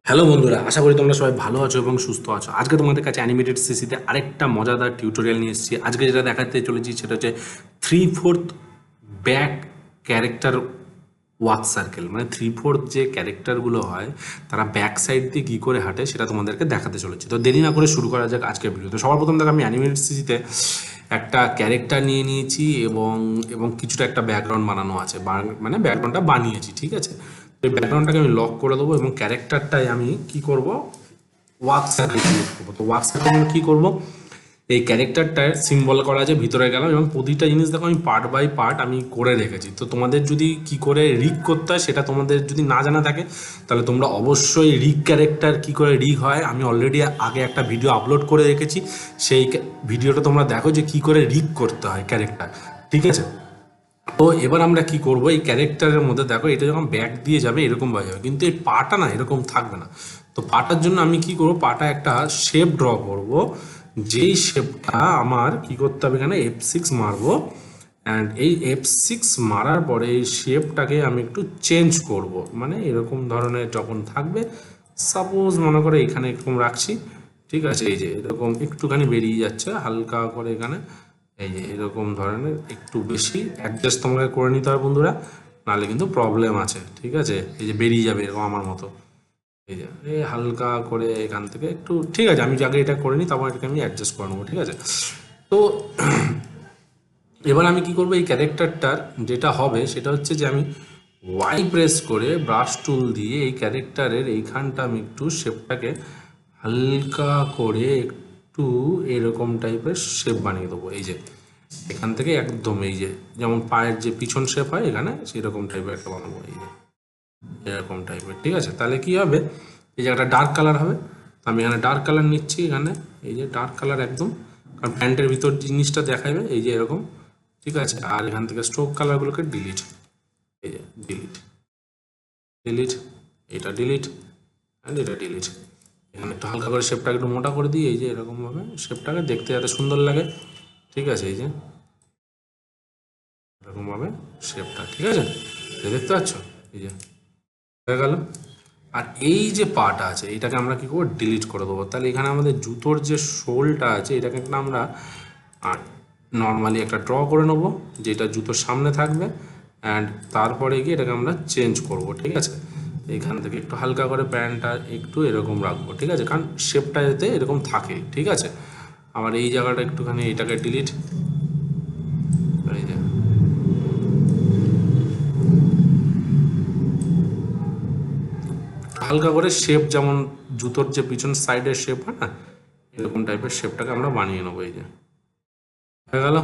Hello বন্ধুরা, আশা করি তোমরা সবাই ভালো আছো এবং সুস্থ আছো। আজকে তোমাদের কাছে অ্যানিমেটেড সিসিতে আরেকটা মজাদার টিউটোরিয়াল নিয়ে এসেছি। আজকে যেটা দেখাতে চলেছি সেটা হচ্ছে 3/4 ব্যাক ক্যারেক্টার ওয়াক সার্কেল। মানে 3/4 যে ক্যারেক্টারগুলো হয় তারা ব্যাক সাইড দিয়ে কী করে হাঁটে সেটা তোমাদেরকে দেখাতে চলেছি। তো দেরি না করে শুরু করা যাক আজকের ভিডিও। তো সবার প্রথম দেখো, আমি অ্যানিমেটেড সিসিতে একটা ক্যারেক্টার নিয়ে নিয়েছি এবং এবং কিছুটা একটা ব্যাকগ্রাউন্ড বানানো আছে, মানে ব্যাকগ্রাউন্ডটা বানিয়েছি, ঠিক আছে। তো এই ব্যাকগ্রাউন্ডটাকে আমি লক করে দেবো এবং ক্যারেক্টারটাই আমি কি করব, ওয়ার্ক সার্কেল ক্রিয়েট করবো। তো ওয়ার্ক সার্কেল আমি কী করবো, এই ক্যারেক্টারটার সিম্বল করা আছে, ভিতরে গেলাম এবং প্রতিটা জিনিস দেখো আমি পার্ট বাই পার্ট আমি করে রেখেছি। তো তোমাদের যদি কি করে রিগ করতে হয় সেটা তোমাদের যদি না জানা থাকে তাহলে তোমরা অবশ্যই রিগ ক্যারেক্টার কি করে রিগ হয় আমি অলরেডি আগে একটা ভিডিও আপলোড করে রেখেছি, সেই ভিডিওটা তোমরা দেখো যে কি করে রিগ করতে হয় ক্যারেক্টার, ঠিক আছে। তো এবার আমরা কি করব, এই ক্যারেক্টারের মধ্যে দেখো এটা যখন ব্যাক দিয়ে যাবে এরকম হয়ে যাবে, কিন্তু এই পাটা না এরকম থাকবে না। তো পাটার জন্য আমি কি করব, পাটা একটা শেপ ড্র করব, যেই শেপটা আমার কি করতে হবে, এখানে F6 মারবো। অ্যান্ড এই F6 মারার পরে এই শেপটাকে আমি একটু চেঞ্জ করব, মানে এরকম ধরনের যখন থাকবে, সাপোজ মনে করে এখানে এরকম রাখছি, ঠিক আছে। এই যে এরকম একটুখানি বেরিয়ে যাচ্ছে হালকা করে এখানে, এই যে এরকম ধরনের একটু বেশি অ্যাডজাস্ট তোমাকে করে নিতে হবে বন্ধুরা, নাহলে কিন্তু প্রবলেম আছে, ঠিক আছে। এই যে বেরিয়ে যাবে এরকম আমার মতো, এই যে এই হালকা করে এখান থেকে একটু, ঠিক আছে। আমি আগে এটা করে নিই, তারপর এটাকে আমি অ্যাডজাস্ট করে নেবো, ঠিক আছে। তো এবার আমি কি করবো, এই ক্যারেক্টারটার যেটা হবে সেটা হচ্ছে যে আমি ওয়াই প্রেস করে ব্রাশ টুল দিয়ে এই ক্যারেক্টারের এইখানটা আমি একটু শেপটাকে হালকা করে একটু এরকম টাইপের শেপ বানিয়ে দেবো। এই যে এখান থেকে একদম এই যে যেমন পায়ের যে পিছন শেপ হয় এখানে সেরকম টাইপের একটা বানাবো, এই যে এরকম টাইপের, ঠিক আছে। তাহলে কি হবে, এই জায়গাটা ডার্ক কালার হবে। তো আমি এখানে ডার্ক কালার নিচ্ছি, এখানে এই যে ডার্ক কালার একদম, কারণ প্যান্টের ভিতর জিনিসটা দেখাবে এই যে এরকম, ঠিক আছে। আর এখান থেকে স্ট্রোক কালারগুলোকে ডিলিট, এই যে ডিলিট, ডিলিট, এটা ডিলিট অ্যান্ড এটা ডিলিট। এখানে একটু হালকা করে শেপটাকে একটু মোটা করে দিই, এই যে এরকমভাবে শেপটাকে দেখতে যাতে সুন্দর লাগে, ঠিক আছে। এই যে এরকমভাবে শেপটা, ঠিক আছে, দেখতে পাচ্ছ, এই যে হয়ে গেল। আর এই যে পাটা আছে এটাকে আমরা কি করবো, ডিলিট করে দেবো। তাহলে এখানে আমাদের জুতোর যে শোলটা আছে এটাকে একটা আমরা নর্মালি একটা ড্র করে নেবো, যেটা জুতোর সামনে থাকবে। অ্যান্ড তারপরে গিয়ে এটাকে আমরা চেঞ্জ করব, ঠিক আছে। এখান থেকে একটু হালকা করে প্যান্টটা একটু এরকম রাখবো, ঠিক আছে, কারণ শেপটা যাতে এরকম থাকে, ঠিক আছে। আবার এই জায়গাটা একটুখানি এটাকে ডিলিট, এই যে হালকা করে শেপ, যেমন জুতোর যে পিছন সাইডের শেপ হয় না, এরকম টাইপের শেপটাকে আমরা বানিয়ে নেবো, এই যে হয়ে গেল।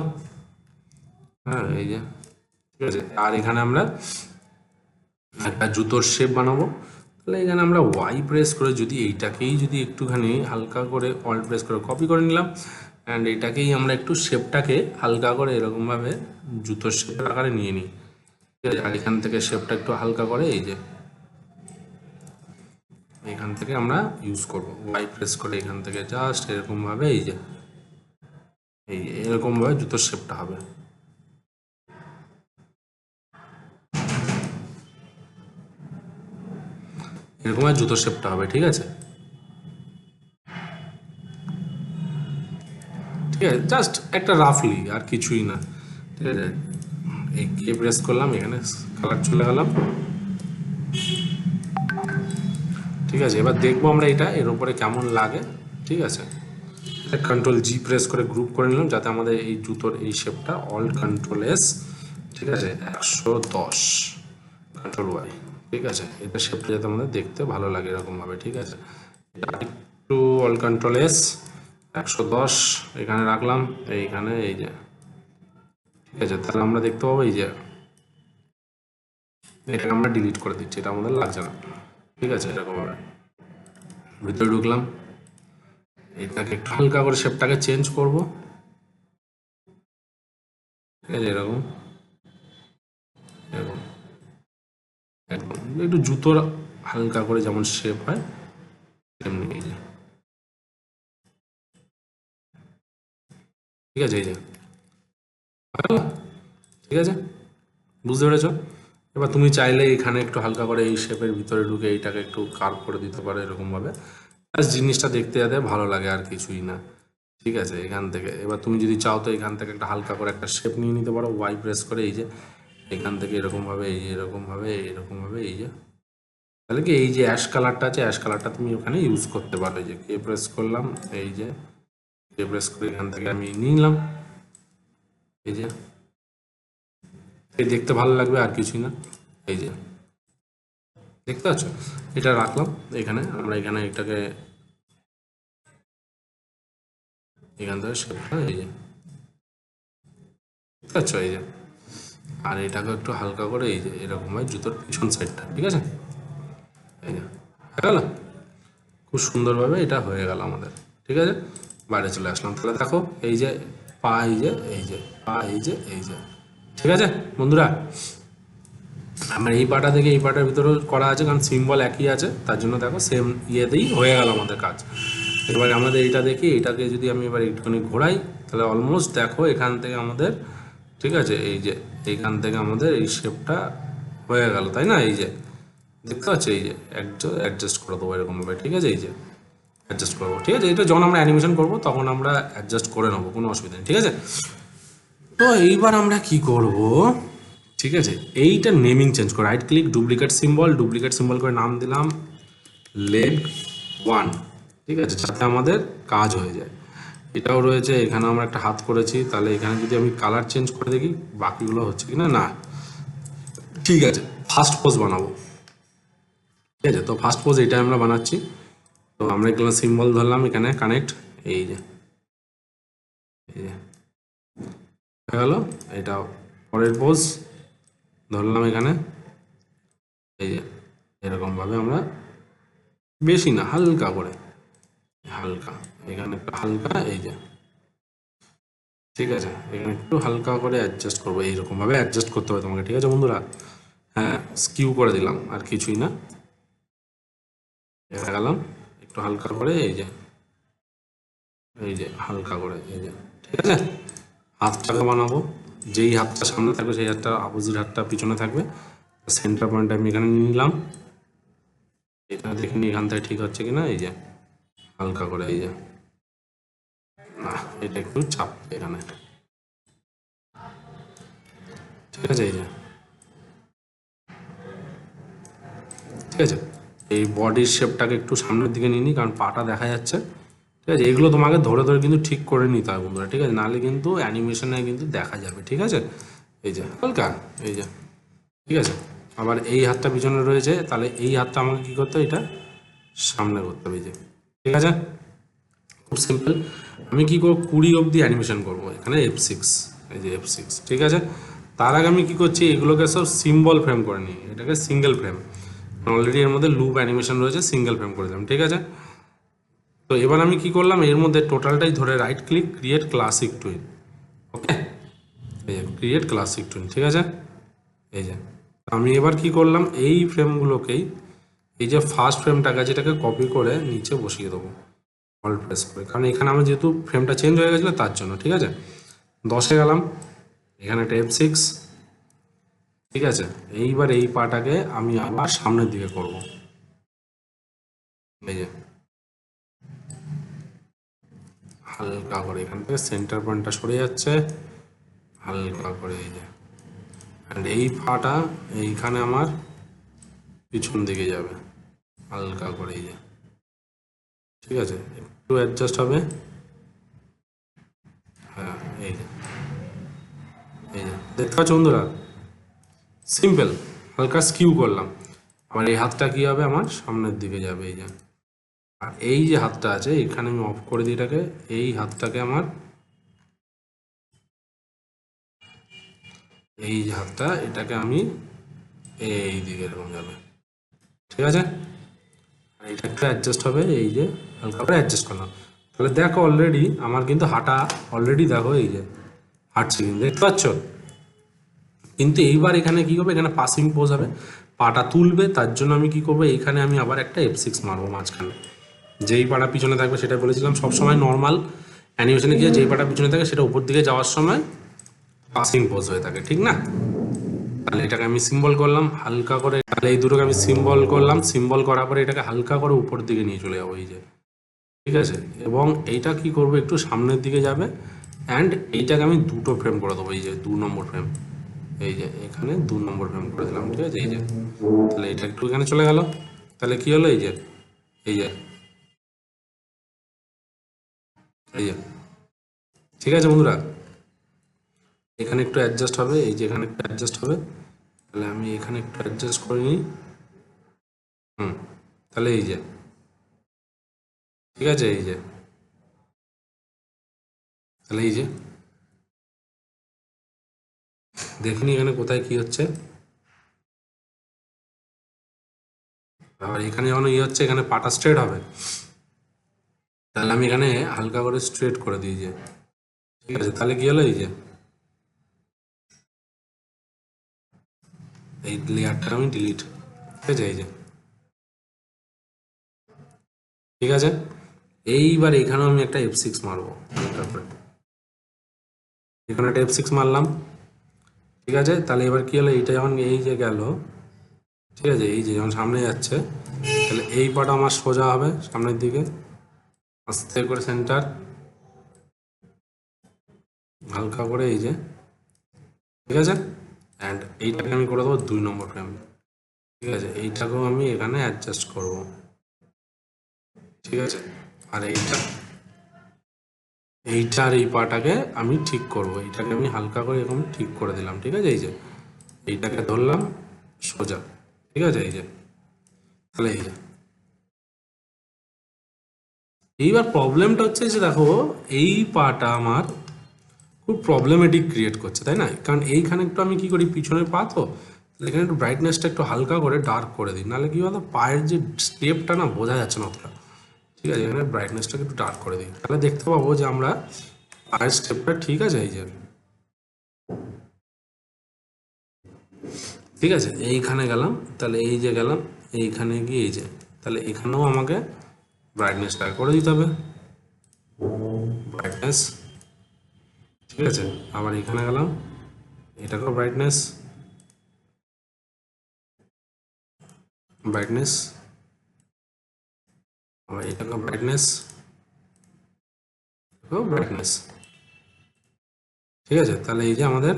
হ্যাঁ, এই যে ঠিক আছে। আর এখানে আমরা একটা জুতোর শেপ বানাবো। তাহলে এখানে আমরা ওয়াই প্রেস করে যদি এইটাকেই যদি একটুখানি হালকা করে অল্ট প্রেস করে কপি করে নিলাম, অ্যান্ড এটাকেই আমরা একটু শেপটাকে হালকা করে এরকমভাবে জুতোর শেপের আকারে নিয়ে নিই, ঠিক আছে। আর এখান থেকে শেপটা একটু হালকা করে এই যে এখান থেকে আমরা ইউজ করব, ওয়াই প্রেস করে এখান থেকে জাস্ট এরকমভাবে এই যে এই এরকমভাবে জুতোর শেপটা হবে। এরকমভাবে জুতোর শেপটা হবে, ঠিক আছে, ঠিক আছে। জাস্ট একটা রাফলি, আর কিছুই না, ঠিক আছে। এই কে প্রেস করলাম, এখানে কালার চলে গেলাম, ঠিক আছে। এবার দেখবো আমরা এটা এর উপরে কেমন লাগে, ঠিক আছে। কন্ট্রোল G প্রেস করে গ্রুপ করে নিলাম যাতে আমাদের এই জুতোর এই শেপটা, অল্ট Ctrl+S, ঠিক আছে, 110 Ctrl+Y, ঠিক আছে। এটা শেপটা যাতে আমাদের দেখতে ভালো লাগে এরকমভাবে, ঠিক আছে। একটু অল্ট Ctrl+S 110 এখানে রাখলাম, এইখানে এই যে, ঠিক আছে। তাহলে আমরা দেখতে পাবো এই যে এটাকে আমরা ডিলিট করে দিচ্ছি, এটা আমাদের লাগছে না, ঠিক আছে। এরকমভাবে ভিতরে ঢুকলাম, এটাকে একটু হালকা করে শেপটাকে চেঞ্জ করব, ঠিক আছে। এরকম এরকম একদম একটু জুতোর হালকা করে যেমন শেপ হয় তেমনি, এই যে ঠিক আছে, এই যে ঠিক আছে, বুঝতে পেরেছ। এবার তুমি চাইলে এখানে একটু হালকা করে এই শেপের ভিতরে ঢুকে এইটাকে একটু কার্ভ করে দিতে পারো এরকমভাবে, ব্যাস জিনিসটা দেখতে যাতে ভালো লাগে আর কিছুই না। ঠিক আছে, এখান থেকে এবার তুমি যদি চাও তো এখান থেকে একটা হালকা করে একটা শেপ নিয়ে নিতে পারো, ওয়াই প্রেস করে এই যে এখান থেকে এরকমভাবে এই যে এরকমভাবে এরকমভাবে এই যে, তাহলে কি এই যে অ্যাশ কালারটা আছে অ্যাশ কালারটা তুমি ওখানে ইউজ করতে পারো। এই যে কে প্রেস করলাম, এই যে কে প্রেস করে এখান থেকে আমি নিলাম, এই যে এই দেখতে ভালো লাগবে আর কিছুই না। এই যে দেখতে পাচ্ছ, এটা রাখলাম এখানে, আমরা এখানে এটাকে এখান থেকে শেপটা এই যে দেখতে পাচ্ছ এই যে, আর এটাকে একটু হালকা করে এই যে এরকম হয় জুতোর পিছন সাইডটা, ঠিক আছে এই যে হয়ে গেল, খুব সুন্দরভাবে এটা হয়ে গেল আমাদের। ঠিক আছে, বাইরে চলে আসলাম, তাহলে দেখো এই যে পা এই যে এই যে পা এই যে এই যে, ঠিক আছে বন্ধুরা। আমার এই পাটা থেকে এই পাটার ভিতরে করা আছে, কারণ সিম্বল একই আছে, তার জন্য দেখো সেম ইয়েতেই হয়ে গেল আমাদের কাজ। এবার আমাদের এইটা দেখি, এটাকে যদি আমি এবার একটুখানি ঘোরাই, তাহলে অলমোস্ট দেখো এখান থেকে আমাদের, ঠিক আছে এই যে এইখান থেকে আমাদের এই শেপটা হয়ে গেল, তাই না? এই যে দেখতে পাচ্ছ, এই যে অ্যাডজাস্ট করে দেবো এরকমভাবে, ঠিক আছে এই যে অ্যাডজাস্ট করবো, ঠিক আছে। এটা যখন আমরা অ্যানিমেশন করবো তখন আমরা অ্যাডজাস্ট করে নেবো, কোনো অসুবিধা নেই, ঠিক আছে। তো এইবার আমরা কি করব, ঠিক আছে, এইটা নেমিং চেঞ্জ করে রাইট ক্লিক ডুপ্লিকেট সিম্বল করে নাম দিলাম লেগ 1, ঠিক আছে, যাতে আমাদের কাজ হয়ে যায়। এটাও রয়েছে, এখানে আমরা একটা হাত করেছি, তাহলে এখানে যদি আমি কালার চেঞ্জ করে দেখি বাকিগুলো হচ্ছে কিনা, না ঠিক আছে। ফার্স্ট পোজ বানাবো, ঠিক আছে, তো ফার্স্ট পোজ এইটা আমরা বানাচ্ছি। তো আমরা এগুলো সিম্বল ধরলাম এখানে কানেক্ট, এই যে হয়ে গেল। এটা পরের পোজ ধরলাম এখানে, এই যে এরকমভাবে আমরা, বেশি না হালকা করে, হালকা এখানে একটু হালকা, এই যে ঠিক আছে, এখানে একটু হালকা করে অ্যাডজাস্ট করবো, এইরকমভাবে অ্যাডজাস্ট করতে হবে তোমাকে, ঠিক আছে বন্ধুরা। হ্যাঁ, স্কিউ করে দিলাম আর কিছুই না, দেখা গেলাম একটু হালকা করে, এই যে হালকা করে, এই যে ঠিক আছে। হাতটাকে বানাবো, যেই হাতটা সামনে থাকবে সেই হাতটা অপোজিট হাতটা পিছনে থাকবে। সেন্টার পয়েন্ট আমি এখানে নিয়ে নিলাম, এটা দেখে নিই এখান থেকে ঠিক হচ্ছে কিনা, এই যে হালকা করে, এই যে না এটা একটু চাপ এখানে, ঠিক আছে এই যে ঠিক আছে। এই বডির শেপটাকে একটু সামনের দিকে নিয়ে নিই, কারণ পাটা দেখা যাচ্ছে, ঠিক আছে। এগুলো তোমাকে ধরে ধরে কিন্তু ঠিক করে নিতে হবে বন্ধুরা, ঠিক আছে, নাহলে কিন্তু অ্যানিমেশনে কিন্তু দেখা যাবে, ঠিক আছে। এই যে হালকা, এই যে ঠিক আছে। আবার এই হাতটা পিছনে রয়েছে, তাহলে এই হাতটা আমাকে কী করতে হবে, এটা সামনে করতে হবে, এই যে ঠিক আছে। খুব সিম্পল। আমি কী করবো, 20 অবধি অ্যানিমেশন করবো, এখানে F6, এই যে F6, ঠিক আছে। তার আগে আমি কী করছি, এগুলোকে সব সিম্বল ফ্রেম করে নিই, এটাকে সিঙ্গেল ফ্রেম, অলরেডি এর মধ্যে লুপ অ্যানিমেশন রয়েছে, সিঙ্গেল ফ্রেম করে দিলাম, ঠিক আছে। তো এবার আমি কি করলাম, এর মধ্যে টোটালটাই ধরে right click create classic twin, okay, এই যে ক্রিয়েট ক্লাসিক টুইন, ঠিক আছে। এই যে আমি এবার কি করলাম, এই ফ্রেমগুলোকেই, এই যে ফার্স্ট ফ্রেমটাকে যেটাকে কপি করে নিচে বসিয়ে দেবো অল্ট প্রেস করে, কারণ এখানে আমার যেহেতু ফ্রেমটা চেঞ্জ হয়ে গেছিলো তার জন্য, ঠিক আছে। 10-এ গেলাম, এখানে একটা F6, ঠিক আছে। এইবার এই পাটাকে আমি আবার সামনের দিকে করব, এই যে হালকা করে এখান থেকে সেন্টার পয়েন্টটা সরে যাচ্ছে হালকা করে, এই যে অ্যান্ড এই ফাটা এইখানে আমার পিছন দিকে যাবে হালকা করে, এই যে ঠিক আছে, একটু অ্যাডজাস্ট হবে, হ্যাঁ এই যে দেখতে পাচ্ছ বন্ধুরা, সিম্পল, হালকা স্কিউ করলাম। আবার এই হাতটা কি হবে, আমার সামনের দিকে যাবে, এই যে, আর এই যে হাতটা আছে এখানে আমি অফ করে দিই এটাকে, এই হাতটাকে আমার, এই যে হাতটা এটাকে আমি এই দিকে এরকম যাবে, ঠিক আছে। আর এটা একটু অ্যাডজাস্ট হবে, এই যে হালকা করে অ্যাডজাস্ট করলাম, তাহলে দেখো অলরেডি আমার কিন্তু হাঁটা অলরেডি দেখো, এই যে হাঁটছে কিন্তু, দেখতে পাচ্ছ। কিন্তু এইবার এখানে কি হবে, এখানে পাসিং পোজ হবে, পাটা তুলবে, তার জন্য আমি কি করবো, এইখানে আমি আবার একটা F6 মারবো মাঝখানে, যেই পাটা পিছনে থাকবে, সেটা বলেছিলাম সবসময় নর্মাল অ্যানিমেশনে গিয়ে যেই পাটা পিছনে থাকে সেটা উপর দিকে যাওয়ার সময় পাসিং পোজ হয়ে থাকে, ঠিক না। তাহলে এটাকে আমি সিম্বল করলাম হালকা করে, তাহলে এই দুটোকে আমি সিম্বল করলাম, সিম্বল করার পরে এটাকে হালকা করে উপর দিকে নিয়ে চলে যাবো এই যে, ঠিক আছে। এবং এইটা কি করব, একটু সামনের দিকে যাবে, অ্যান্ড এইটাকে আমি দুটো ফ্রেম করে দেবো, এই যে 2 নম্বর ফ্রেম, এই যে এখানে 2 নম্বর ফ্রেম করে দিলাম, ঠিক আছে। এই যে তাহলে এটা একটু এখানে চলে গেল, তাহলে কি হলো, এই যে এই যে এই যে, ঠিক আছে বন্ধুরা। এখানে একটু অ্যাডজাস্ট হবে, এই যে এখানে একটু অ্যাডজাস্ট হবে, তাহলে আমি এখানে একটু অ্যাডজাস্ট করে নিই। হুম, তাহলে এই যে, ঠিক আছে, এই যে, তাহলে এই যে দেখিনি এখানে কোথায় কি হচ্ছে। আর এখানে যখন ইয়ে হচ্ছে, এখানে পাটা স্ট্রেট হবে, তাহলে আমি এখানে হালকা করে স্ট্রেট করে দিই যে, ঠিক আছে। তাহলে কি হলো, এই যে এই লেয়ারটা আমি ডিলিট, ঠিক আছে, এই যে, ঠিক আছে। এইবার এখানেও আমি একটা F6 মারবো, তারপরে এখানে একটা F6 মারলাম, ঠিক আছে। তাহলে এবার কি হলো, এইটা যখন এই যে গেল, ঠিক আছে, এই যে যখন সামনে যাচ্ছে, তাহলে এই পাটা আমার সোজা হবে সামনের দিকে, আস্তে করে সেন্টার, হালকা করে, এই যে, ঠিক আছে। অ্যান্ড এইটাকে আমি করে দেবো 2 নম্বর ফ্রেম, ঠিক আছে। এইটাকেও আমি এখানে অ্যাডজাস্ট করব, ঠিক আছে। আর এইটার এই পাটাকে আমি ঠিক করব, এইটাকে আমি হালকা করে এরকম ঠিক করে দিলাম, ঠিক আছে। এই যে এইটাকে ধরলাম সোজা, ঠিক আছে, এই যে, তাহলে এই যে, এইবার প্রবলেমটা হচ্ছে যে দেখো, এই পাটা আমার খুব প্রবলেমেটিক ক্রিয়েট করছে, তাই না? কারণ এইখানে একটু আমি কি করি, পিছনের পা তো, তাহলে এখানে একটু ব্রাইটনেসটা একটু হালকা করে ডার্ক করে দিই, নাহলে কি বলতো পায়ের যে স্টেপটা না বোঝা যাচ্ছে না অতটা, ঠিক আছে। এখানে ব্রাইটনেসটাকে একটু ডার্ক করে দিই, তাহলে দেখতে পাবো যে আমরা পায়ের স্টেপটা ঠিক আছে, এই যে, ঠিক আছে। এইখানে গেলাম, তাহলে এই যে গেলাম, এইখানে গিয়ে এই যে, তাহলে এখানেও আমাকে ব্রাইটনেসটা করে দিতে হবে, ব্রাইটনেস, ঠিক আছে। আবার এখানে গেলাম, এটাকেও ব্রাইটনেস, ব্রাইটনেস, আবার এটাকেও ব্রাইটনেস, ব্রাইটনেস, ঠিক আছে। তাহলে এই যে আমাদের,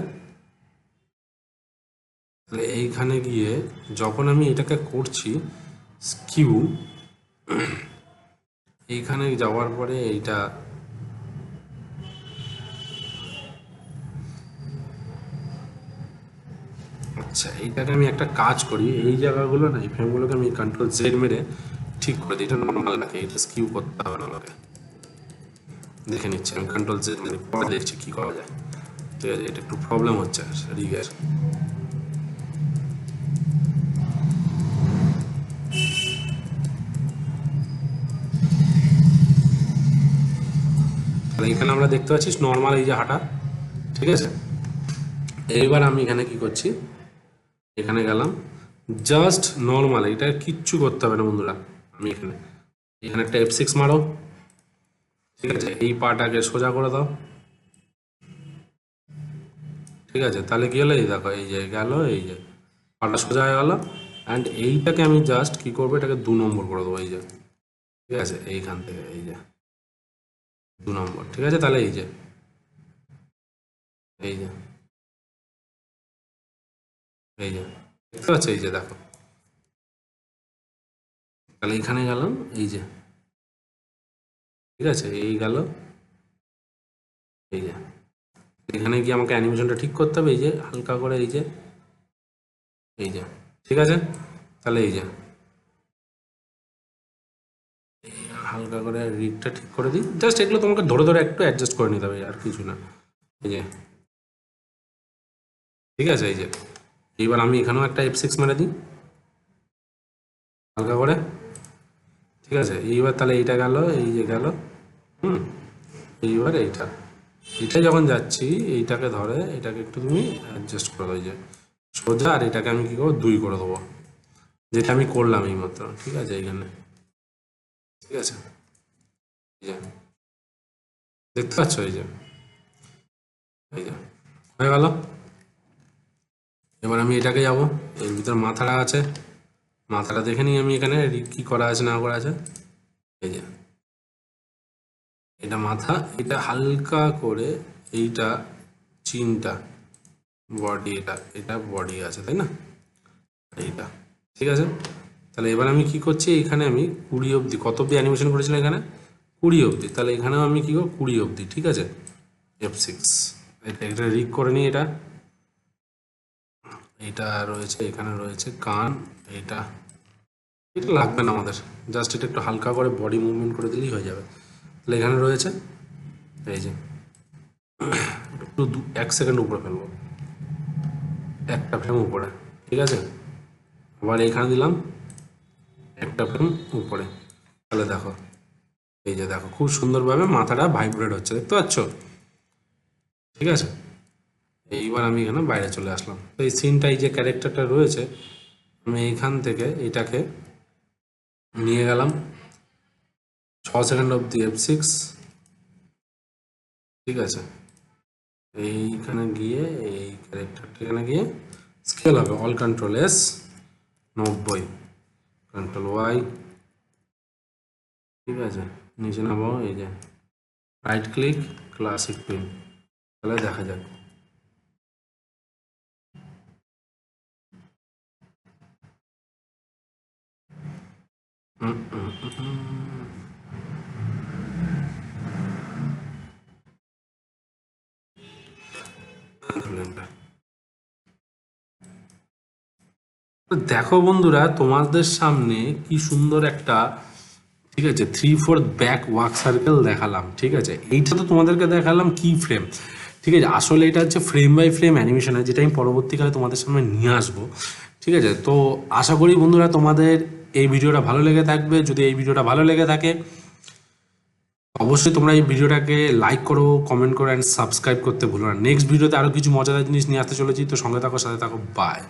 তাহলে এইখানে গিয়ে যখন আমি এটাকে করছি স্কিউ, এইখানে যাওয়ার পরে এইটা, আচ্ছা এইটাকে আমি একটা কাজ করি, এই জায়গাগুলো না, এই ফ্রেমগুলোকে আমি Ctrl Z মেরে ঠিক করে দিই, এটা নর্মাল রাখে, এটা স্কিউ করতে হবে না আমাকে। দেখে নিচ্ছি আমি Ctrl Z মেরে, পরে দেখছি কি করা যায়, ঠিক আছে। এটা একটু প্রবলেম হচ্ছে রিগের, তাহলে এখানে আমরা দেখতে পাচ্ছি নর্মাল এই যে হাঁটা, ঠিক আছে। এইবার আমি এখানে কি করছি, এখানে গেলাম, জাস্ট নর্মাল, এটা কিচ্ছু করতে হবে না বন্ধুরা। আমি এখানে এখানে একটা F6 মারো, ঠিক আছে। এই পাটাকে সোজা করে দাও, ঠিক আছে। তাহলে কি হলো, এই দেখো এই যে গেল, এই যে পাটা সোজা হয়ে গেল। অ্যান্ড এইটাকে আমি জাস্ট কি করবো, এটাকে 2 নম্বর করে দেবো, এই যে, ঠিক আছে। এইখান থেকে এই যে 2 নম্বর, ঠিক আছে। তাহলে এই যে, এই যে, এই যে দেখতে পাচ্ছ, এই যে দেখো, তাহলে এখানে গেলাম, এই যে, ঠিক আছে, এই গেল, এই যে, এখানে গিয়ে আমাকে অ্যানিমেশনটা ঠিক করতে হবে, এই যে হালকা করে, এই যে, এই যে, ঠিক আছে। তাহলে এই যে হালকা করে রিগটা ঠিক করে দিই, জাস্ট এগুলো তোমাকে ধরে ধরে একটু অ্যাডজাস্ট করে নিতে হবে, আর কিছু না। এই যে, ঠিক আছে, এই যে, এইবার আমি এখানেও একটা F6 মেরে দিই হালকা করে, ঠিক আছে। এইবার তাহলে এইটা গেল, এই যে গেল, হুম। এইবার এইটা যখন যাচ্ছি, এইটাকে ধরে এটাকে একটু তুমি অ্যাডজাস্ট করে দাও, এই যে সোজা, আর এটাকে আমি কি করবো, 2 করে দেবো, যেটা আমি করলাম এই মাত্র, ঠিক আছে, এইখানে, ঠিক আছে। এই যে দেখতে পাচ্ছ, এই যে, এই যে হয়ে গেল, এবার আমি এটাকে যাব, এর ভিতরে মাথাটা আছে, মাথাটা দেখে নিই আমি এখানে কি করা আছে না করা আছে। এই যে এটা মাথা, এটা হালকা করে এইটা চিনটা বডি, এটা এটা বডি আছে তাই না, এইটা ঠিক আছে। তাহলে এবার আমি কি করছি, এখানে আমি 20 অবধি, কত অবধি অ্যানিমেশন করেছিলাম এখানে 20 অবধি, তাহলে এখানেও আমি কি করব 20 অবধি, ঠিক আছে। F6 এটা রিক করে নিই, এটা এটা রয়েছে, এখানে রয়েছে কান, এটা এটা লাগবে না আমাদের, জাস্ট এটা একটু হালকা করে বডি মুভমেন্ট করে দিলেই হয়ে যাবে। তাহলে এখানে রয়েছে এই যে, একটু 1 সেকেন্ড উপরে ফেলবো, একটা ফ্রেম উপরে, ঠিক আছে। আবার এখানে দিলাম একটা ফ্রেম উপরে, তাহলে দেখো এই যে দেখো খুব সুন্দরভাবে মাথাটা ভাইব্রেট হচ্ছে, দেখতে পাচ্ছ, ঠিক আছে। এইবার আমি এখানে বাইরে চলে আসলাম, তো এই সিনটা, এই যে ক্যারেক্টারটা রয়েছে, আমি এইখান থেকে এটাকে নিয়ে গেলাম 6 সেকেন্ড অবধি F6, ঠিক আছে। এইখানে গিয়ে এই ক্যারেক্টারটা এখানে গিয়ে স্কেল হবে all control S 90, control Y, ঠিক আছে। নিচে নামাবো, এই যে রাইট ক্লিক ক্লাসিক পিন, তাহলে দেখা যাক। দেখো বন্ধুরা, তোমাদের সামনে কি সুন্দর একটা, ঠিক আছে, 3/4 ব্যাক ওয়ার্ক সার্কেল দেখালাম, ঠিক আছে। এইটা তো তোমাদেরকে দেখালাম কি ফ্রেম, ঠিক আছে। আসলে এটা হচ্ছে ফ্রেম বাই ফ্রেম অ্যানিমেশন, যেটা আমি পরবর্তীকালে তোমাদের সামনে নিয়ে আসবো, ঠিক আছে। তো আশা করি বন্ধুরা তোমাদের এই ভিডিওটা ভালো লেগে থাকবে। যদি এই ভিডিওটা ভালো লেগে থাকে অবশ্যই তোমরা এই ভিডিওটাকে লাইক করো, কমেন্ট করো অ্যান্ড সাবস্ক্রাইব করতে ভুলো না। নেক্সট ভিডিওতে আরও কিছু মজাদার জিনিস নিয়ে আসতে চলেছি, তো সঙ্গে থাকো, সাথে থাকো, বাই।